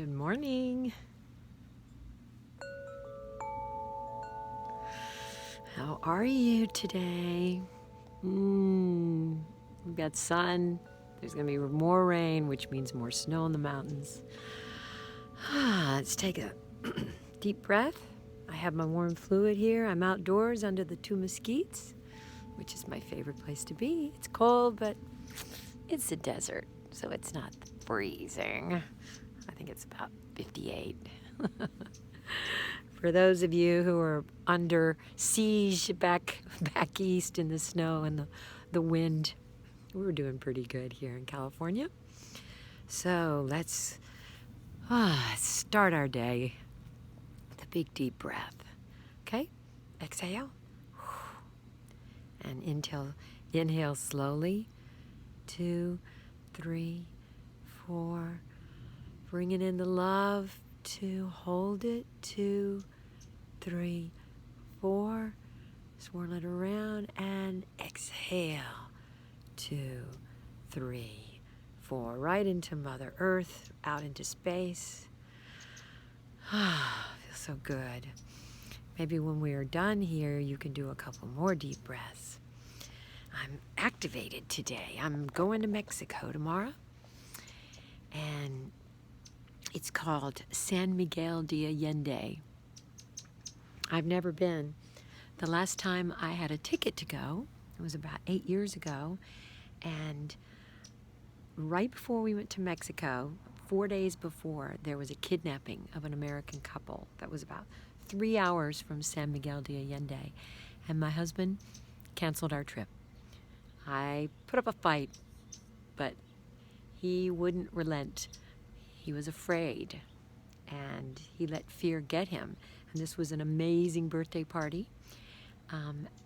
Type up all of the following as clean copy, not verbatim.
Good morning. How are you today? We've got sun. There's going to be more rain, which means more snow in the mountains. Let's take a deep breath. I have my warm fluid here. I'm outdoors under the two mesquites, which is my favorite place to be. It's cold, but it's a desert, so it's not freezing. I think it's about 58. For those of you who are under siege back east in the snow and the wind, we're doing pretty good here in California. So let's start our day with a big deep breath. Okay? Exhale. And inhale slowly. 2, 3, 4. Bringing in the love. 2, hold it. 2, 3, 4. Swirl it around and exhale. 2, 3, 4. Right into Mother Earth, out into space. Feels so good. Maybe when we are done here, you can do a couple more deep breaths. I'm activated today. I'm going to Mexico tomorrow. And it's called San Miguel de Allende. I've never been. The last time I had a ticket to go, it was about 8 years ago. And right before we went to Mexico, 4 days before, there was a kidnapping of an American couple that was about 3 hours from San Miguel de Allende. And my husband canceled our trip. I put up a fight, but he wouldn't relent. He was afraid, and he let fear get him. And this was an amazing birthday party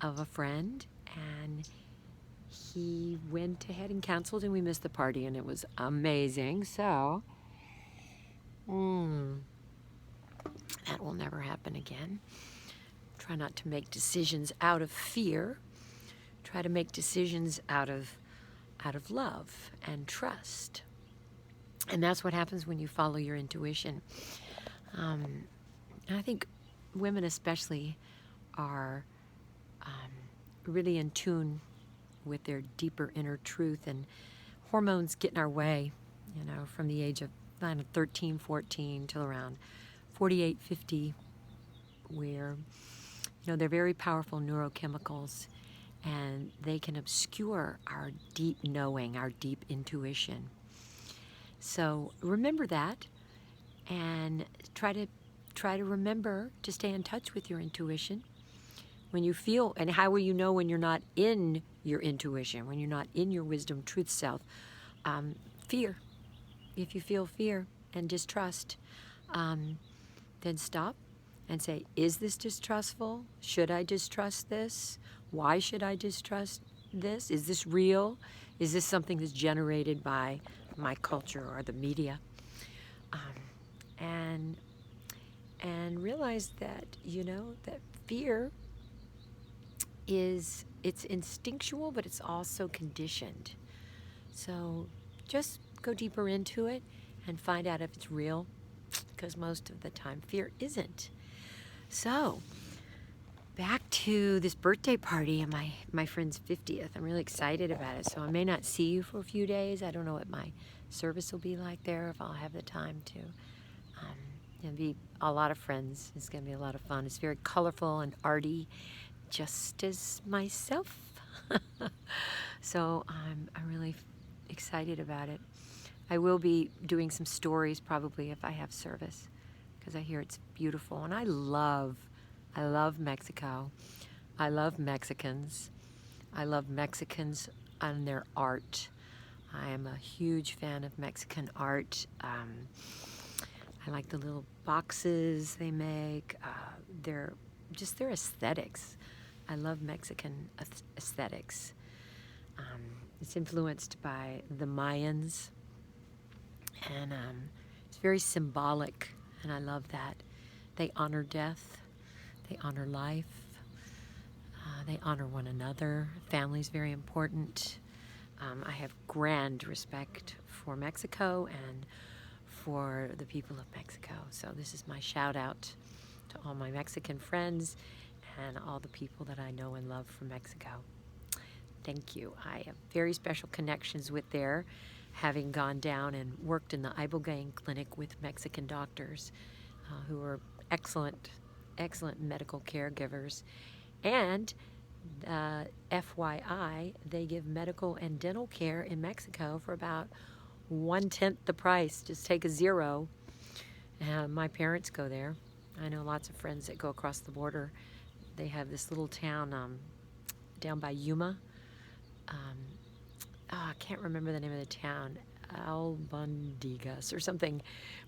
of a friend, and he went ahead and canceled, and we missed the party, and it was amazing. So, that will never happen again. Try not to make decisions out of fear. Try to make decisions out of love and trust. And that's what happens when you follow your intuition. And I think women especially are really in tune with their deeper inner truth, and hormones get in our way, from the age of 13, 14 till around 48, 50, where, they're very powerful neurochemicals, and they can obscure our deep knowing, our deep intuition. So remember that, and try to remember to stay in touch with your intuition. When you feel, and how will you know when you're not in your intuition, when you're not in your wisdom, truth self? Fear. If you feel fear and distrust, then stop and say, is this distrustful? Should I distrust this? Why should I distrust this? Is this real? Is this something that's generated by my culture or the media? And realize that, that fear it's instinctual, but it's also conditioned. So just go deeper into it and find out if it's real, because most of the time fear isn't. So back to this birthday party and my friend's 50th. I'm really excited about it. So I may not see you for a few days. I don't know what my service will be like there, if I'll have the time to. It'll be a lot of friends. It's going to be a lot of fun. It's very colorful and arty, just as myself. So I'm really excited about it. I will be doing some stories probably if I have service, because I hear it's beautiful. And I love Mexico. I love Mexicans. I love Mexicans and their art. I am a huge fan of Mexican art. I like the little boxes they make. Their aesthetics. I love Mexican aesthetics. It's influenced by the Mayans, and it's very symbolic, and I love that. They honor death. They honor life. They honor one another. Family is very important. I have grand respect for Mexico and for the people of Mexico. So this is my shout out to all my Mexican friends and all the people that I know and love from Mexico. Thank you. I have very special connections with there, having gone down and worked in the Ibogaine clinic with Mexican doctors who are excellent medical caregivers. And FYI, they give medical and dental care in Mexico for about 1/10 the price. Just take a zero. My parents go there. I know lots of friends that go across the border. They have this little town down by Yuma. I can't remember the name of the town, Albondigas or something,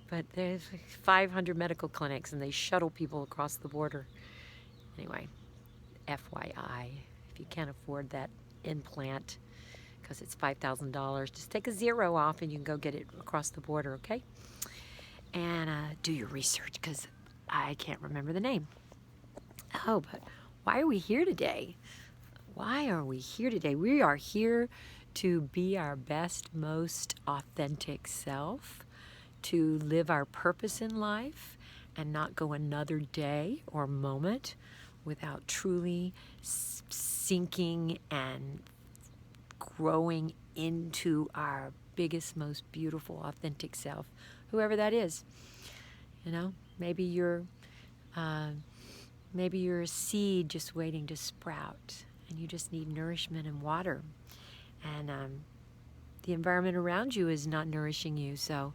but there's 500 medical clinics and they shuttle people across the border. Anyway, FYI, if you can't afford that implant because it's $5,000, just take a zero off and you can go get it across the border, okay? And do your research because I can't remember the name. Oh, but why are we here today? Why are we here today? We are here to be our best, most authentic self, to live our purpose in life and not go another day or moment without truly sinking and growing into our biggest, most beautiful, authentic self, whoever that is. You know, maybe you're a seed just waiting to sprout and you just need nourishment and water. And the environment around you is not nourishing you. So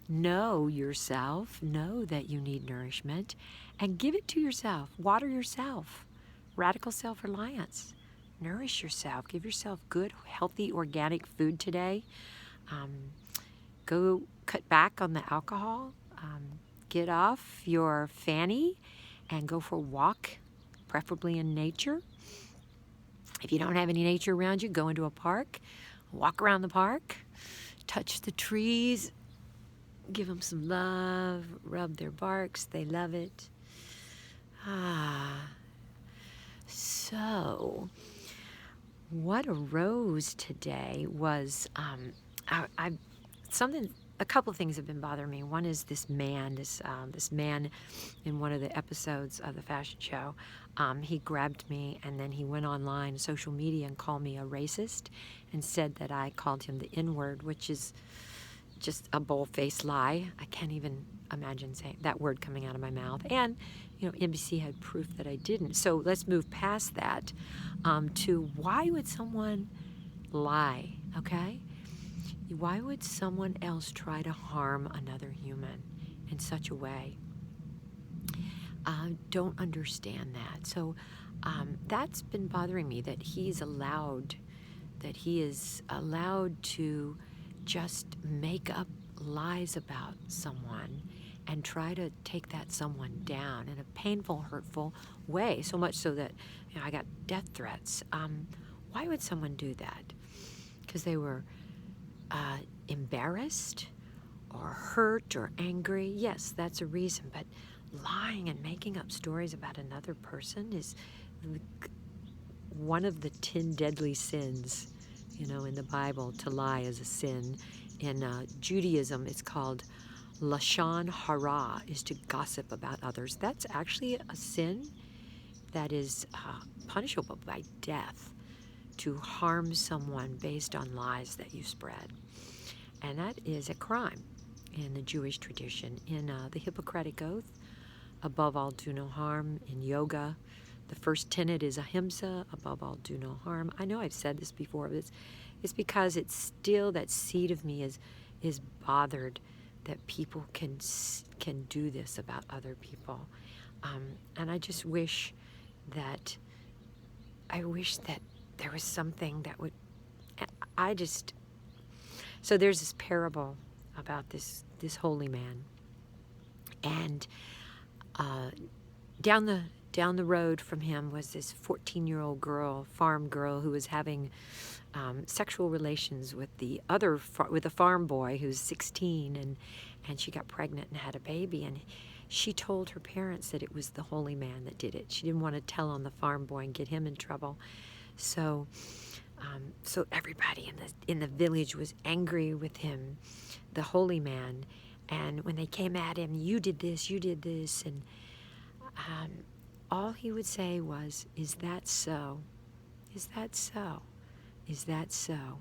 know yourself, know that you need nourishment, and give it to yourself. Water yourself. Radical self-reliance. Nourish yourself. Give yourself good, healthy, organic food today. Go cut back on the alcohol. Get off your fanny and go for a walk, preferably in nature. If you don't have any nature around you, go into a park, walk around the park, touch the trees, give them some love, rub their barks, they love it. So what arose today was a couple of things have been bothering me. One is this man in one of the episodes of the fashion show. He grabbed me and then he went online, social media, and called me a racist and said that I called him the N-word, which is just a bold-faced lie. I can't even imagine saying that word coming out of my mouth. And, NBC had proof that I didn't. So let's move past that to why would someone lie, okay? Why would someone else try to harm another human in such a way? Don't understand that. So that's been bothering me, that he is allowed to just make up lies about someone and try to take that someone down in a painful, hurtful way, so much so that I got death threats. Why would someone do that? Because they were embarrassed or hurt or angry? Yes, that's a reason, but lying and making up stories about another person is one of the 10 deadly sins. In the Bible, to lie is a sin. In Judaism, it's called Lashon Hara, is to gossip about others. That's actually a sin that is punishable by death, to harm someone based on lies that you spread. And that is a crime in the Jewish tradition. In the Hippocratic Oath, above all, do no harm. In yoga, the first tenet is ahimsa, above all, do no harm. I know I've said this before, but it's because it's still, that seed of me is bothered that people can do this about other people. And I just wish that there was something that would, so there's this parable about this holy man. And down the road from him was this 14-year-old girl, farm girl, who was having sexual relations with with a farm boy who's 16, and she got pregnant and had a baby, and she told her parents that it was the holy man that did it. She didn't want to tell on the farm boy and get him in trouble. So everybody in the village was angry with him, the holy man, And when they came at him, you did this, and all he would say was, is that so? Is that so? Is that so?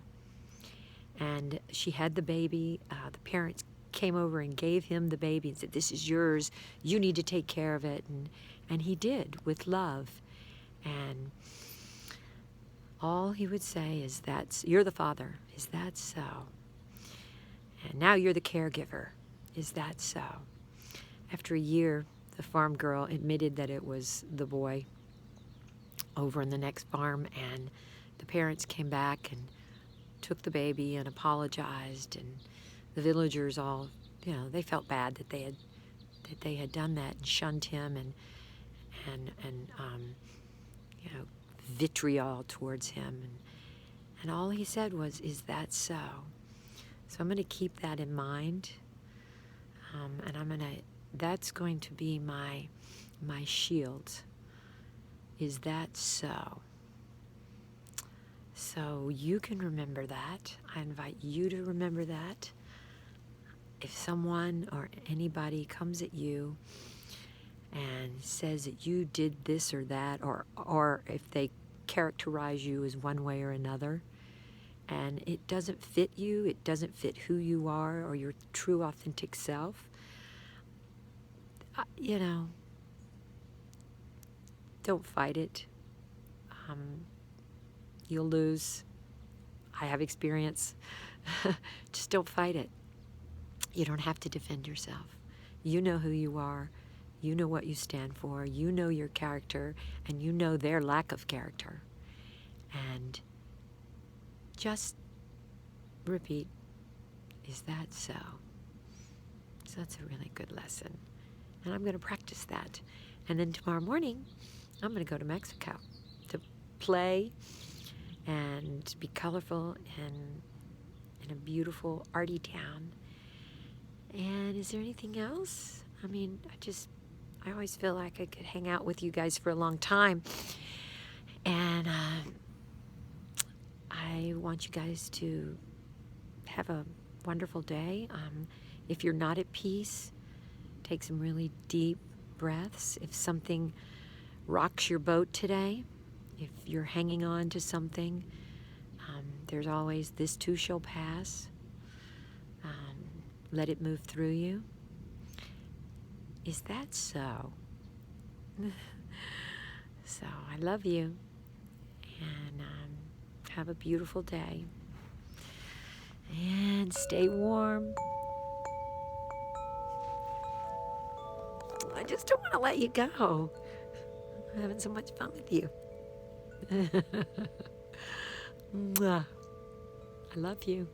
And she had the baby. The parents came over and gave him the baby and said, this is yours. You need to take care of it. And he did, with love. And all he would say is, you're the father. Is that so? And now you're the caregiver. Is that so? After a year, the farm girl admitted that it was the boy over in the next farm, and the parents came back and took the baby and apologized, and the villagers all, they felt bad that they had done that and shunned him and vitriol towards him, and all he said was, is that so? So I'm going to keep that in mind, and that's going to be my shield. Is that so? So you can remember that. I invite you to remember that. If someone or anybody comes at you and says that you did this or that, or if they characterize you as one way or another, and it doesn't fit you, it doesn't fit who you are or your true authentic self, don't fight it. You'll lose. I have experience. Just don't fight it. You don't have to defend yourself. You know who you are. You know what you stand for. You know your character, and you know their lack of character. And just repeat, is that so? So that's a really good lesson. And I'm going to practice that. And then tomorrow morning, I'm going to go to Mexico to play and be colorful in a beautiful, arty town. And is there anything else? I always feel like I could hang out with you guys for a long time. And I want you guys to have a wonderful day. If you're not at peace, take some really deep breaths. If something rocks your boat today, if you're hanging on to something, there's always, this too shall pass. Let it move through you. Is that so? So I love you, and have a beautiful day, and stay warm. I just don't want to let you go. I'm having so much fun with you. Mwah. I love you.